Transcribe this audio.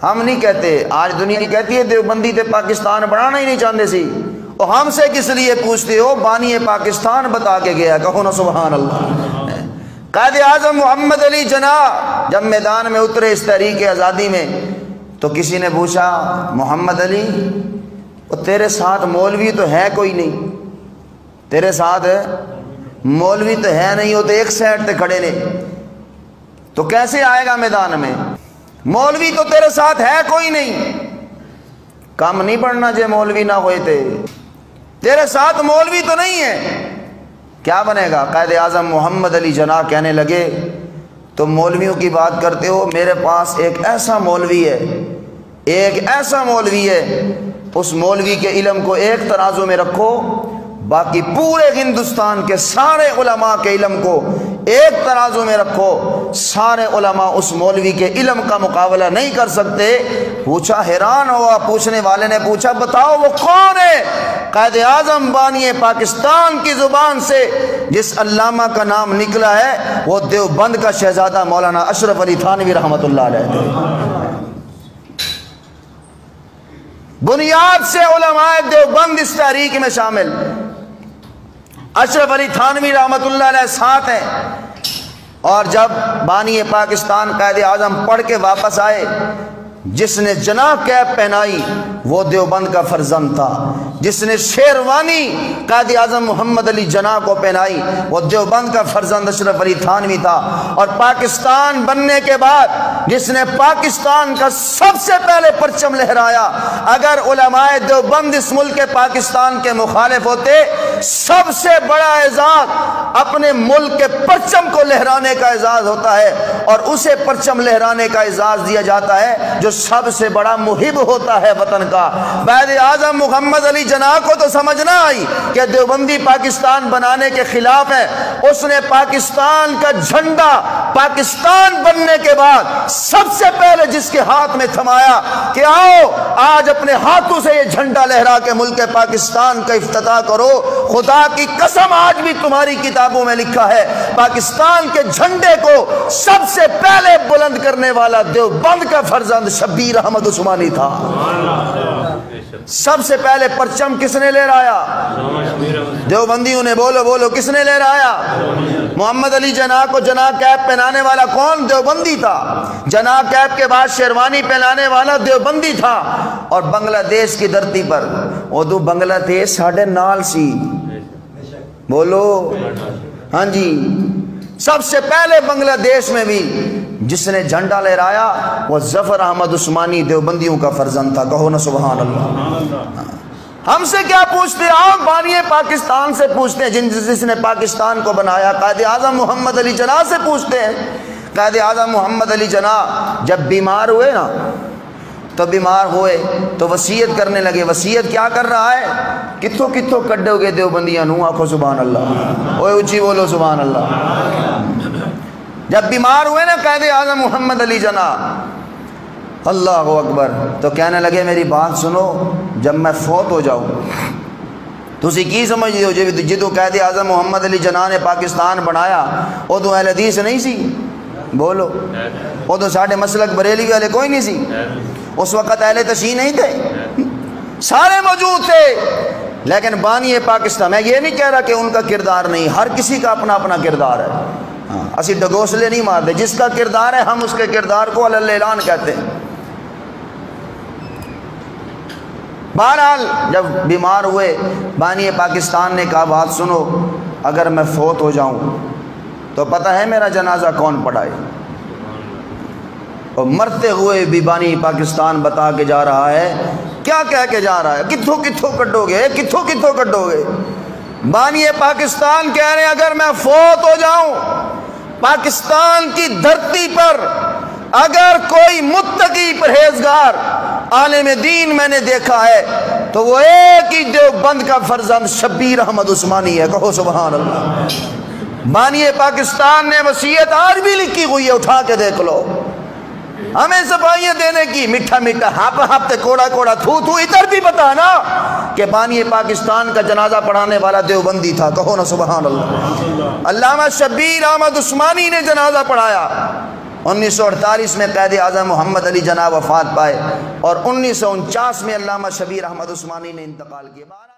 ہم نہیں کہتے، آج دنیا نہیں کہتی ہے دیوبندی تے پاکستان بنانا ہی نہیں چاہتے سی، اور ہم سے کس لیے پوچھتے ہو؟ بانی پاکستان بتا کے گیا، کہو نا سبحان اللہ۔ قائد اعظم محمد علی جناح جب میدان میں اترے اس تحریک آزادی میں، تو کسی نے پوچھا محمد علی تیرے ساتھ مولوی تو ہے کوئی نہیں، تیرے ساتھ مولوی تو ہے نہیں، وہ تو ایک سائڈ تے کھڑے نے، تو کیسے آئے گا میدان میں؟ مولوی تو تیرے ساتھ ہے کوئی نہیں، کم نہیں پڑھنا جے مولوی نہ ہوئے تھے، تیرے ساتھ مولوی تو نہیں ہے، کیا بنے گا؟ قائد اعظم محمد علی جناح کہنے لگے تو مولویوں کی بات کرتے ہو، میرے پاس ایک ایسا مولوی ہے، ایک ایسا مولوی ہے، اس مولوی کے علم کو ایک ترازو میں رکھو، باقی پورے ہندوستان کے سارے علماء کے علم کو ایک ترازو میں رکھو، سارے علماء اس مولوی کے علم کا مقابلہ نہیں کر سکتے۔ پوچھا، حیران ہوا، پوچھنے والے نے پوچھا بتاؤ وہ کون ہے؟ قائد اعظم بانی پاکستان کی زبان سے جس علامہ کا نام نکلا ہے وہ دیوبند کا شہزادہ مولانا اشرف علی تھانوی رحمۃ اللہ علیہ تھے۔ بنیاد سے علماء دیوبند اس تحریک میں شامل، اشرف علی تھانوی رحمۃ اللہ علیہ ساتھ ہیں، اور جب بانی پاکستان قائد اعظم پڑھ کے واپس آئے، جس نے جناح کیپ پہنائی وہ دیوبند کا فرزند تھا، جس نے شیروانی قائد اعظم محمد علی جناح کو پہنائی وہ دیوبند کا فرزند اشرف علی تھانوی تھا، اور پاکستان بننے کے بعد جس نے پاکستان کا سب سے پہلے پرچم لہرایا، اگر علماء دیوبند اس ملک پاکستان کے مخالف ہوتے، سب سے بڑا اعزاز اپنے ملک کے پرچم کو لہرانے کا اعزاز ہوتا ہے، اور اسے پرچم لہرانے کا اعزاز دیا جاتا ہے جو سب سے بڑا محب ہوتا ہے وطن کا۔ قائد اعظم محمد علی جناح کو تو سمجھ نہ آئی کہ دیوبندی پاکستان بنانے کے خلاف ہے، اس نے پاکستان کا جھنڈا پاکستان بننے کے بعد سب سے پہلے جس کے ہاتھ میں تھمایا کہ آؤ آج اپنے ہاتھوں سے یہ جھنڈا لہرا کے ملک پاکستان کا افتتاح کرو، خدا کی قسم آج بھی تمہاری کتابوں میں لکھا ہے پاکستان کے جھنڈے کو سب سے پہلے بلند کرنے والا دیوبند کا فرزند شبیر احمد عثمانی تھا۔ سب سے پہلے پرچم کس نے لہرایا؟ دیوبندیوں نے بولو بولو کس نے لہرایا؟ محمد علی جناح کو جناح کیپ پہنانے والا کون؟ دیوبندی تھا۔ جناح کیپ کے بعد شیروانی پہنانے والا دیوبندی تھا، اور بنگلہ دیش کی دھرتی پر اردو بنگلہ دیش ساڑھے نال سی، بولو ہاں جی، سب سے پہلے بنگلہ دیش میں بھی جس نے جھنڈا لہرایا وہ ظفر احمد عثمانی دیوبندیوں کا فرزند تھا، کہو نا سبحان اللہ۔ ہم سے کیا پوچھتے ہیں؟ آپ بانی پاکستان سے پوچھتے ہیں، جس نے پاکستان کو بنایا، قائد اعظم محمد علی جناح سے پوچھتے ہیں۔ قائد اعظم محمد علی جناح جب بیمار ہوئے نا، تو بیمار ہوئے تو وصیت کرنے لگے۔ وصیت کیا کر رہا ہے؟ کتھوں کتھوں کڈو گے دیوبندیاں نو، آخو سبحان اللہ، اوے اونچی بولو سبحان اللہ۔ جب بیمار ہوئے نا قائد اعظم محمد علی جناح، اللہ اکبر، تو کہنے لگے میری بات سنو، جب میں فوت ہو جاؤں تسی کی سمجھتے ہو جدو قائد اعظم محمد علی جناح نے پاکستان بنایا ادو اہل حدیث نہیں سی، بولو ادو ساڑھے مسلک بریلی والے کوئی نہیں سی، اس وقت اہل تشیع نہیں تھے، سارے موجود تھے، لیکن بانی پاکستان، میں یہ نہیں کہہ رہا کہ ان کا کردار نہیں، ہر کسی کا اپنا اپنا کردار ہے، اسی ڈگوسلے نہیں مارتے، جس کا کردار ہے ہم اس کے کردار کو علی الاعلان کہتے ہیں۔ بہرحال جب بیمار ہوئے بانی پاکستان نے کہا بات سنو، اگر میں فوت ہو جاؤں تو پتہ ہے میرا جنازہ کون پڑھائے؟ اور مرتے ہوئے بھی بانی پاکستان بتا کے جا رہا ہے، کیا کہہ کے جا رہا ہے؟ کتھوں کتھوں کڈو گے، کتھوں کتھوں کڈو گے؟ بانی پاکستان کہہ رہے ہیں اگر میں فوت ہو جاؤں پاکستان کی دھرتی پر اگر کوئی متقی پرہیزگار عالم دین میں نے دیکھا ہے تو وہ ایک ہی دیوبند کا فرزند شبیر احمد عثمانی ہے، کہو سبحان اللہ۔ بانی پاکستان نے وصیت آج بھی لکھی ہوئی ہے، اٹھا کے دیکھ لو، ہمیں صفائیاں دینے کی، میٹھا میٹھا ہاپ ہاپتے کوڑا کوڑا تھو تھو، ادھر بھی بتا نا کہ بانی پاکستان کا جنازہ پڑھانے والا دیوبندی تھا، کہو نا سبحان اللہ۔ علامہ شبیر احمد عثمانی نے جنازہ پڑھایا، 1948 میں قائد اعظم محمد علی جناح وفات پائے اور 1949 میں علامہ شبیر احمد عثمانی نے انتقال کیا۔